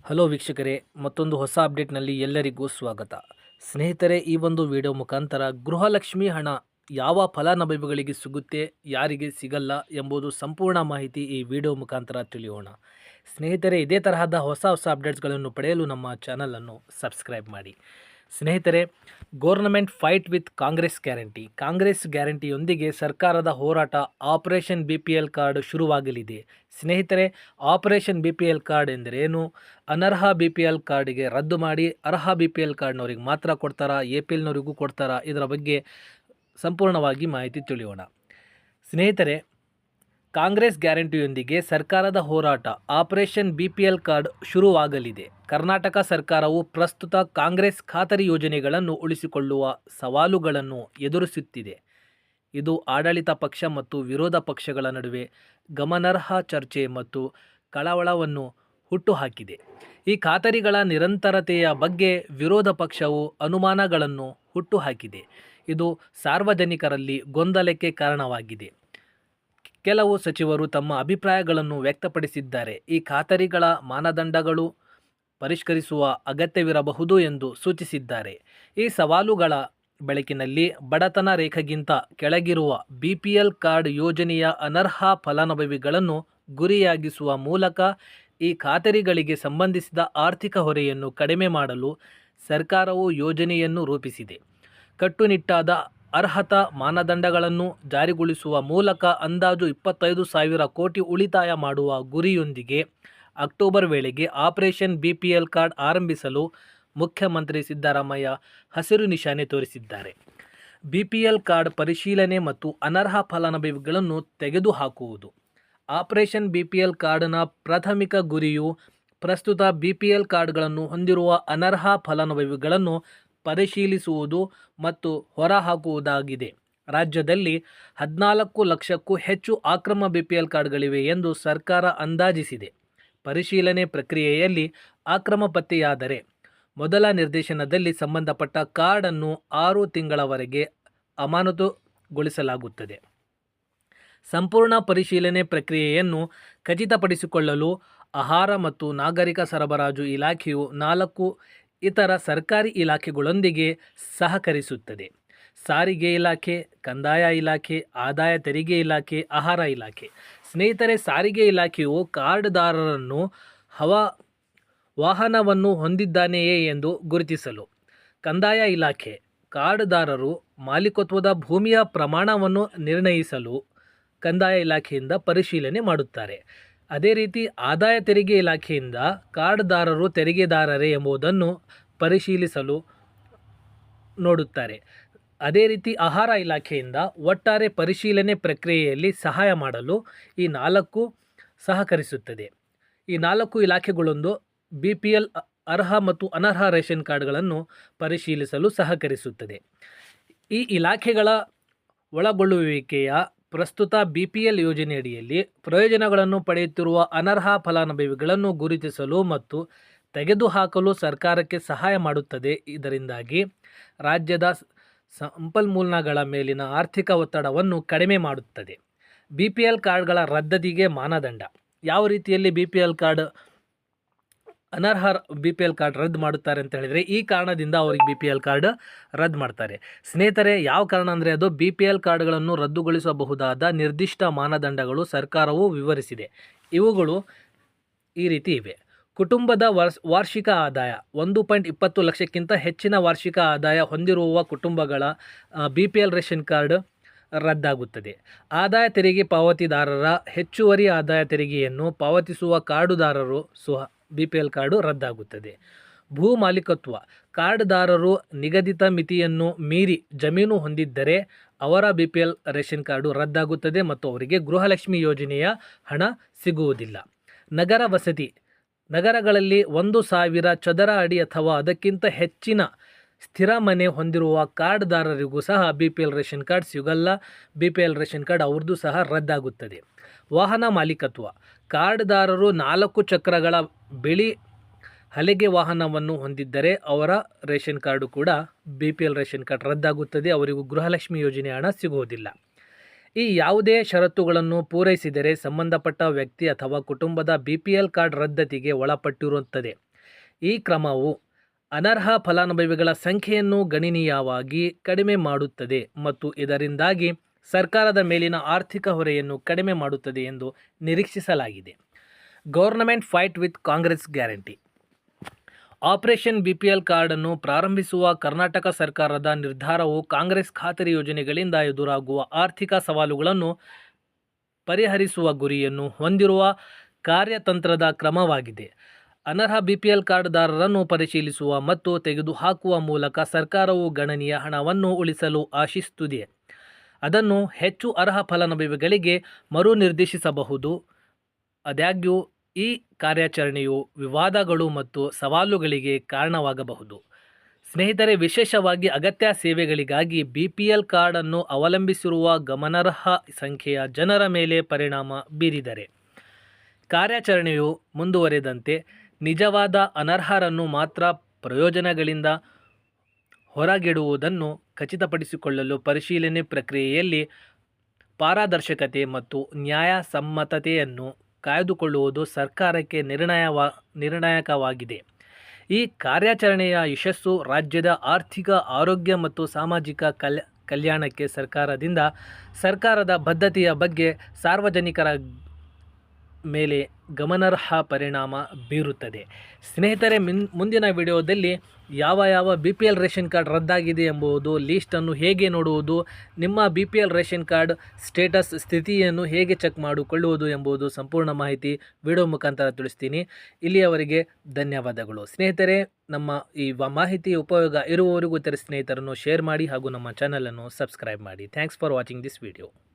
Hello ವೀಕ್ಷಕರೇ, ಮತ್ತೊಂದು ಹೊಸ ಅಪ್ಡೇಟ್ನಲ್ಲಿ ಎಲ್ಲರಿಗೂ ಸ್ವಾಗತ. ಸ್ನೇಹಿತರೆ, ಈ ಒಂದು ವಿಡಿಯೋ ಮುಖಾಂತರ ಗೃಹಲಕ್ಷ್ಮಿ ಹಣ ಯಾವ ಫಲಾನುಭವಿಗಳಿಗೆ ಸಿಗುತ್ತೆ, ಯಾರಿಗೆ ಸಿಗಲ್ಲ ಎಂಬುದು ಸಂಪೂರ್ಣ ಮಾಹಿತಿ ಈ ವಿಡಿಯೋ ಮುಖಾಂತರ ತಿಳಿಯೋಣ. ಸ್ನೇಹಿತರೆ, ಇದೇ ತರಹದ ಹೊಸ ಅಪ್ಡೇಟ್ಸ್ಗಳನ್ನು ಪಡೆಯಲು ನಮ್ಮ ಚಾನಲನ್ನು ಸಬ್ಸ್ಕ್ರೈಬ್ ಮಾಡಿ. ಸ್ನೇಹಿತರೆ, ಗೌರ್ನಮೆಂಟ್ ಫೈಟ್ ವಿತ್ ಕಾಂಗ್ರೆಸ್ ಗ್ಯಾರಂಟಿಯೊಂದಿಗೆ ಸರ್ಕಾರದ ಹೋರಾಟ. ಆಪರೇಷನ್ BPL ಕಾರ್ಡ್ ಶುರುವಾಗಲಿದೆ. ಸ್ನೇಹಿತರೆ, ಆಪರೇಷನ್ BPL ಕಾರ್ಡ್ ಎಂದರೇನು? ಅನರ್ಹ BPL ಕಾರ್ಡಿಗೆ ರದ್ದು ಮಾಡಿ ಅರ್ಹ BPL ಕಾರ್ಡ್ನವ್ರಿಗೆ ಮಾತ್ರ ಕೊಡ್ತಾರಾ, APLನವರಿಗೂ ಕೊಡ್ತಾರಾ? ಇದರ ಬಗ್ಗೆ ಸಂಪೂರ್ಣವಾಗಿ ಮಾಹಿತಿ ತಿಳಿಯೋಣ. ಸ್ನೇಹಿತರೆ, ಕಾಂಗ್ರೆಸ್ ಗ್ಯಾರಂಟಿಯೊಂದಿಗೆ ಸರ್ಕಾರದ ಹೋರಾಟ. ಆಪರೇಷನ್ BPL ಕಾರ್ಡ್ ಶುರುವಾಗಲಿದೆ. ಕರ್ನಾಟಕ ಸರ್ಕಾರವು ಪ್ರಸ್ತುತ ಕಾಂಗ್ರೆಸ್ ಖಾತರಿ ಯೋಜನೆಗಳನ್ನು ಉಳಿಸಿಕೊಳ್ಳುವ ಸವಾಲುಗಳನ್ನು ಎದುರಿಸುತ್ತಿದೆ. ಇದು ಆಡಳಿತ ಪಕ್ಷ ಮತ್ತು ವಿರೋಧ ಪಕ್ಷಗಳ ನಡುವೆ ಗಮನಾರ್ಹ ಚರ್ಚೆ ಮತ್ತು ಕಳವಳವನ್ನು ಹುಟ್ಟುಹಾಕಿದೆ. ಈ ಖಾತರಿಗಳ ನಿರಂತರತೆಯ ಬಗ್ಗೆ ವಿರೋಧ ಪಕ್ಷವು ಅನುಮಾನಗಳನ್ನು ಹುಟ್ಟುಹಾಕಿದೆ. ಇದು ಸಾರ್ವಜನಿಕರಲ್ಲಿ ಗೊಂದಲಕ್ಕೆ ಕಾರಣವಾಗಿದೆ. ಕೆಲವು ಸಚಿವರು ತಮ್ಮ ಅಭಿಪ್ರಾಯಗಳನ್ನು ವ್ಯಕ್ತಪಡಿಸಿದ್ದಾರೆ. ಈ ಖಾತರಿಗಳ ಮಾನದಂಡಗಳು ಪರಿಷ್ಕರಿಸುವ ಅಗತ್ಯವಿರಬಹುದು ಎಂದು ಸೂಚಿಸಿದ್ದಾರೆ. ಈ ಸವಾಲುಗಳ ಬೆಳಕಿನಲ್ಲಿ ಬಡತನ ರೇಖೆಗಿಂತ ಕೆಳಗಿರುವ BPL ಕಾರ್ಡ್ ಯೋಜನೆಯ ಅನರ್ಹ ಫಲಾನುಭವಿಗಳನ್ನು ಗುರಿಯಾಗಿಸುವ ಮೂಲಕ ಈ ಖಾತರಿಗಳಿಗೆ ಸಂಬಂಧಿಸಿದ ಆರ್ಥಿಕ ಹೊರೆಯನ್ನು ಕಡಿಮೆ ಮಾಡಲು ಸರ್ಕಾರವು ಯೋಜನೆಯನ್ನು ರೂಪಿಸಿದೆ. ಕಟ್ಟುನಿಟ್ಟಾದ ಅರ್ಹತಾ ಮಾನದಂಡಗಳನ್ನು ಜಾರಿಗೊಳಿಸುವ ಮೂಲಕ ಅಂದಾಜು 25,000 ಕೋಟಿ ಉಳಿತಾಯ ಮಾಡುವ ಗುರಿಯೊಂದಿಗೆ ಅಕ್ಟೋಬರ್ ವೇಳೆಗೆ ಆಪರೇಷನ್ BPL ಕಾರ್ಡ್ ಆರಂಭಿಸಲು ಮುಖ್ಯಮಂತ್ರಿ ಸಿದ್ದರಾಮಯ್ಯ ಹಸಿರು ನಿಶಾನೆ ತೋರಿಸಿದ್ದಾರೆ. BPL ಕಾರ್ಡ್ ಪರಿಶೀಲನೆ ಮತ್ತು ಅನರ್ಹ ಫಲಾನುಭವಿಗಳನ್ನು ತೆಗೆದುಹಾಕುವುದು. ಆಪರೇಷನ್ BPL ಕಾರ್ಡ್ನ ಪ್ರಾಥಮಿಕ ಗುರಿಯು ಪ್ರಸ್ತುತ BPL ಕಾರ್ಡ್ಗಳನ್ನು ಹೊಂದಿರುವ ಅನರ್ಹ ಫಲಾನುಭವಿಗಳನ್ನು ಪರಿಶೀಲಿಸುವುದು ಮತ್ತು ಹೊರಹಾಕುವುದಾಗಿದೆ. ರಾಜ್ಯದಲ್ಲಿ 14 ಲಕ್ಷಕ್ಕೂ ಹೆಚ್ಚು ಅಕ್ರಮ BPL ಕಾರ್ಡ್ಗಳಿವೆ ಎಂದು ಸರ್ಕಾರ ಅಂದಾಜಿಸಿದೆ. ಪರಿಶೀಲನೆ ಪ್ರಕ್ರಿಯೆಯಲ್ಲಿ ಅಕ್ರಮ ಪತ್ತೆಯಾದರೆ ಮೊದಲ ನಿರ್ದೇಶನದಲ್ಲಿ ಸಂಬಂಧಪಟ್ಟ ಕಾರ್ಡನ್ನು 6 ತಿಂಗಳವರೆಗೆ ಅಮಾನತುಗೊಳಿಸಲಾಗುತ್ತದೆ. ಸಂಪೂರ್ಣ ಪರಿಶೀಲನೆ ಪ್ರಕ್ರಿಯೆಯನ್ನು ಖಚಿತಪಡಿಸಿಕೊಳ್ಳಲು ಆಹಾರ ಮತ್ತು ನಾಗರಿಕ ಸರಬರಾಜು ಇಲಾಖೆಯು 4 ಇತರ ಸರ್ಕಾರಿ ಇಲಾಖೆಗಳೊಂದಿಗೆ ಸಹಕರಿಸುತ್ತದೆ. ಸಾರಿಗೆ ಇಲಾಖೆ, ಕಂದಾಯ ಇಲಾಖೆ, ಆದಾಯ ತೆರಿಗೆ ಇಲಾಖೆ, ಆಹಾರ ಇಲಾಖೆ. ಸ್ನೇಹಿತರೆ, ಸಾರಿಗೆ ಇಲಾಖೆಯು ಕಾರ್ಡ್ದಾರರನ್ನು ವಾಹನವನ್ನು ಹೊಂದಿದ್ದಾನೆಯೇ ಎಂದು ಗುರುತಿಸಲು, ಕಂದಾಯ ಇಲಾಖೆ ಕಾರ್ಡ್ದಾರರು ಮಾಲೀಕತ್ವದ ಭೂಮಿಯ ಪ್ರಮಾಣವನ್ನು ನಿರ್ಣಯಿಸಲು ಕಂದಾಯ ಇಲಾಖೆಯಿಂದ ಪರಿಶೀಲನೆ ಮಾಡುತ್ತಾರೆ. ಅದೇ ರೀತಿ ಆದಾಯ ತೆರಿಗೆ ಇಲಾಖೆಯಿಂದ ಕಾರ್ಡ್ದಾರರು ತೆರಿಗೆದಾರರೇ ಎಂಬುದನ್ನು ಪರಿಶೀಲಿಸಲು ನೋಡುತ್ತಾರೆ. ಅದೇ ರೀತಿ ಆಹಾರ ಇಲಾಖೆಯಿಂದ ಒಟ್ಟಾರೆ ಪರಿಶೀಲನೆ ಪ್ರಕ್ರಿಯೆಯಲ್ಲಿ ಸಹಾಯ ಮಾಡಲು ಈ 4 ಸಹಕರಿಸುತ್ತದೆ. ಈ 4 ಇಲಾಖೆಗಳೊಂದು BPL ಅರ್ಹ ಮತ್ತು ಅನರ್ಹ ರೇಷನ್ ಕಾರ್ಡ್ಗಳನ್ನು ಪರಿಶೀಲಿಸಲು ಸಹಕರಿಸುತ್ತದೆ. ಈ ಇಲಾಖೆಗಳ ಒಳಗೊಳ್ಳುವಿಕೆಯ ಪ್ರಸ್ತುತ BPL ಯೋಜನೆಯಡಿಯಲ್ಲಿ ಪ್ರಯೋಜನಗಳನ್ನು ಪಡೆಯುತ್ತಿರುವ ಅನರ್ಹ ಫಲಾನುಭವಿಗಳನ್ನು ಗುರುತಿಸಲು ಮತ್ತು ತೆಗೆದುಹಾಕಲು ಸರ್ಕಾರಕ್ಕೆ ಸಹಾಯ ಮಾಡುತ್ತದೆ. ಇದರಿಂದಾಗಿ ರಾಜ್ಯದ ಸಂಪನ್ಮೂಲಗಳ ಮೇಲಿನ ಆರ್ಥಿಕ ಒತ್ತಡವನ್ನು ಕಡಿಮೆ ಮಾಡುತ್ತದೆ. BPL ಕಾರ್ಡ್ಗಳ ರದ್ದತಿಗೆ ಮಾನದಂಡ. ಯಾವ ರೀತಿಯಲ್ಲಿ BPL ಕಾರ್ಡ್ ಅನರ್ಹ BPL ಕಾರ್ಡ್ ರದ್ದು ಮಾಡುತ್ತಾರೆ ಅಂತ ಹೇಳಿದರೆ, ಈ ಕಾರಣದಿಂದ ಅವರಿಗೆ BPL ಕಾರ್ಡ್ ರದ್ದು ಮಾಡ್ತಾರೆ. ಸ್ನೇಹಿತರೆ, ಯಾವ ಕಾರಣ ಅಂದರೆ ಅದು BPL ಕಾರ್ಡ್ಗಳನ್ನು ರದ್ದುಗೊಳಿಸಬಹುದಾದ ನಿರ್ದಿಷ್ಟ ಮಾನದಂಡಗಳು ಸರ್ಕಾರವು ವಿವರಿಸಿದೆ. ಇವುಗಳು ಈ ರೀತಿ ಇವೆ. ಕುಟುಂಬದ ವಾರ್ಷಿಕ ಆದಾಯ 1.20 ಲಕ್ಷಕ್ಕಿಂತ ಹೆಚ್ಚಿನ ವಾರ್ಷಿಕ ಆದಾಯ ಹೊಂದಿರುವ ಕುಟುಂಬಗಳ BPL ರೇಷನ್ ಕಾರ್ಡ್ ರದ್ದಾಗುತ್ತದೆ. ಆದಾಯ ತೆರಿಗೆ ಪಾವತಿದಾರರ ಹೆಚ್ಚುವರಿ ಆದಾಯ ತೆರಿಗೆಯನ್ನು ಪಾವತಿಸುವ ಕಾರ್ಡುದಾರರು BPL ಕಾರ್ಡು ರದ್ದಾಗುತ್ತದೆ. ಭೂ ಮಾಲೀಕತ್ವ ಕಾರ್ಡ್ದಾರರು ನಿಗದಿತ ಮಿತಿಯನ್ನು ಮೀರಿ ಜಮೀನು ಹೊಂದಿದ್ದರೆ ಅವರ BPL ರೇಷನ್ ಕಾರ್ಡು ರದ್ದಾಗುತ್ತದೆ ಮತ್ತು ಅವರಿಗೆ ಗೃಹಲಕ್ಷ್ಮಿ ಯೋಜನೆಯ ಹಣ ಸಿಗುವುದಿಲ್ಲ. ನಗರ ವಸತಿ ನಗರಗಳಲ್ಲಿ 1,000 ಚದರ ಅಡಿ ಅಥವಾ ಅದಕ್ಕಿಂತ ಹೆಚ್ಚಿನ ಸ್ಥಿರ ಮನೆ ಹೊಂದಿರುವ ಕಾರ್ಡ್ದಾರರಿಗೂ ಸಹ BPL ರೇಷನ್ ಕಾರ್ಡ್ ಸಿಗಲ್ಲ. BPL ರೇಷನ್ ಕಾರ್ಡ್ ಅವ್ರದ್ದು ಸಹ ರದ್ದಾಗುತ್ತದೆ. ವಾಹನ ಮಾಲೀಕತ್ವ ಕಾರ್ಡ್ದಾರರು 4 ಚಕ್ರಗಳ ಬಿಳಿ ಹಲಗೆ ವಾಹನವನ್ನು ಹೊಂದಿದ್ದರೆ ಅವರ ರೇಷನ್ ಕಾರ್ಡು ಕೂಡ BPL ರೇಷನ್ ಕಾರ್ಡ್ ರದ್ದಾಗುತ್ತದೆ. ಅವರಿಗೂ ಗೃಹಲಕ್ಷ್ಮಿ ಯೋಜನೆ ಹಣ ಸಿಗುವುದಿಲ್ಲ. ಈ ಯಾವುದೇ ಷರತ್ತುಗಳನ್ನು ಪೂರೈಸಿದರೆ ಸಂಬಂಧಪಟ್ಟ ವ್ಯಕ್ತಿ ಅಥವಾ ಕುಟುಂಬದ BPL ಕಾರ್ಡ್ ರದ್ದತಿಗೆ ಒಳಪಟ್ಟಿರುತ್ತದೆ. ಈ ಕ್ರಮವು ಅನರ್ಹ ಫಲಾನುಭವಿಗಳ ಸಂಖ್ಯೆಯನ್ನು ಗಣನೀಯವಾಗಿ ಕಡಿಮೆ ಮಾಡುತ್ತದೆ ಮತ್ತು ಇದರಿಂದಾಗಿ ಸರ್ಕಾರದ ಮೇಲಿನ ಆರ್ಥಿಕ ಹೊರೆಯನ್ನು ಕಡಿಮೆ ಮಾಡುತ್ತದೆ ಎಂದು ನಿರೀಕ್ಷಿಸಲಾಗಿದೆ. Government fight with Congress guarantee. Operation BPL ಕಾರ್ಡನ್ನು ಪ್ರಾರಂಭಿಸುವ ಕರ್ನಾಟಕ ಸರ್ಕಾರದ ನಿರ್ಧಾರವು ಕಾಂಗ್ರೆಸ್ ಖಾತರಿ ಯೋಜನೆಗಳಿಂದ ಎದುರಾಗುವ ಆರ್ಥಿಕ ಸವಾಲುಗಳನ್ನು ಪರಿಹರಿಸುವ ಗುರಿಯನ್ನು ಹೊಂದಿರುವ ಕಾರ್ಯತಂತ್ರದ ಕ್ರಮವಾಗಿದೆ. ಅನರ್ಹ BPL ಕಾರ್ಡ್ದಾರರನ್ನು ಪರಿಶೀಲಿಸುವ ಮತ್ತು ತೆಗೆದುಹಾಕುವ ಮೂಲಕ ಸರ್ಕಾರವು ಗಣನೀಯ ಹಣವನ್ನು ಉಳಿಸಲು ಆಶಿಸುತ್ತಿದೆ. ಅದನ್ನು ಹೆಚ್ಚು ಅರ್ಹ ಫಲಾನುಭವಿಗಳಿಗೆ ಮರು ನಿರ್ದೇಶಿಸಬಹುದು. ಆದಾಗ್ಯೂ ಈ ಕಾರ್ಯಾಚರಣೆಯು ವಿವಾದಗಳು ಮತ್ತು ಸವಾಲುಗಳಿಗೆ ಕಾರಣವಾಗಬಹುದು. ಸ್ನೇಹಿತರೆ, ವಿಶೇಷವಾಗಿ ಅಗತ್ಯ ಸೇವೆಗಳಿಗಾಗಿ BPL ಕಾರ್ಡನ್ನು ಅವಲಂಬಿಸಿರುವ ಗಮನಾರ್ಹ ಸಂಖ್ಯೆಯ ಜನರ ಮೇಲೆ ಪರಿಣಾಮ ಬೀರಿದರೆ, ಕಾರ್ಯಾಚರಣೆಯು ಮುಂದುವರೆದಂತೆ ನಿಜವಾದ ಅನರ್ಹರನ್ನು ಮಾತ್ರ ಪ್ರಯೋಜನಗಳಿಂದ ಹೊರಗಿಡುವುದನ್ನು ಖಚಿತಪಡಿಸಿಕೊಳ್ಳಲು ಪರಿಶೀಲನೆ ಪ್ರಕ್ರಿಯೆಯಲ್ಲಿ ಪಾರದರ್ಶಕತೆ ಮತ್ತು ನ್ಯಾಯಸಮ್ಮತತೆಯನ್ನು ಕಾಯ್ದುಕೊಳ್ಳುವುದು ಸರ್ಕಾರಕ್ಕೆ ನಿರ್ಣಾಯಕವಾಗಿದೆ. ಈ ಕಾರ್ಯಾಚರಣೆಯ ಯಶಸ್ಸು ರಾಜ್ಯದ ಆರ್ಥಿಕ, ಆರೋಗ್ಯ ಮತ್ತು ಸಾಮಾಜಿಕ ಕಲ್ಯಾಣಕ್ಕೆ ಸರ್ಕಾರದ ಬದ್ಧತೆಯ ಬಗ್ಗೆ ಸಾರ್ವಜನಿಕರ ಮೇಲೆ ಗಮನಾರ್ಹ ಪರಿಣಾಮ ಬೀರುತ್ತದೆ. ಸ್ನೇಹಿತರೆ, ಮುಂದಿನ ವಿಡಿಯೋದಲ್ಲಿ ಯಾವ BPL ರೇಷನ್ ಕಾರ್ಡ್ ರದ್ದಾಗಿದೆ ಎಂಬುದು ಲೀಸ್ಟನ್ನು ಹೇಗೆ ನೋಡುವುದು, ನಿಮ್ಮ BPL ರೇಷನ್ ಕಾರ್ಡ್ ಸ್ಥಿತಿಯನ್ನು ಹೇಗೆ ಚೆಕ್ ಮಾಡಿಕೊಳ್ಳುವುದು ಎಂಬುದು ಸಂಪೂರ್ಣ ಮಾಹಿತಿ ವಿಡಿಯೋ ಮುಖಾಂತರ ತಿಳಿಸ್ತೀನಿ. ಇಲ್ಲಿಯವರೆಗೆ ಧನ್ಯವಾದಗಳು. ಸ್ನೇಹಿತರೆ, ನಮ್ಮ ಈ ಮಾಹಿತಿ ಉಪಯೋಗ ಇರುವವರಿಗೂ ಇತರ ಸ್ನೇಹಿತರನ್ನು ಶೇರ್ ಮಾಡಿ ಹಾಗೂ ನಮ್ಮ ಚಾನಲನ್ನು ಸಬ್ಸ್ಕ್ರೈಬ್ ಮಾಡಿ. Thanks for watching this video.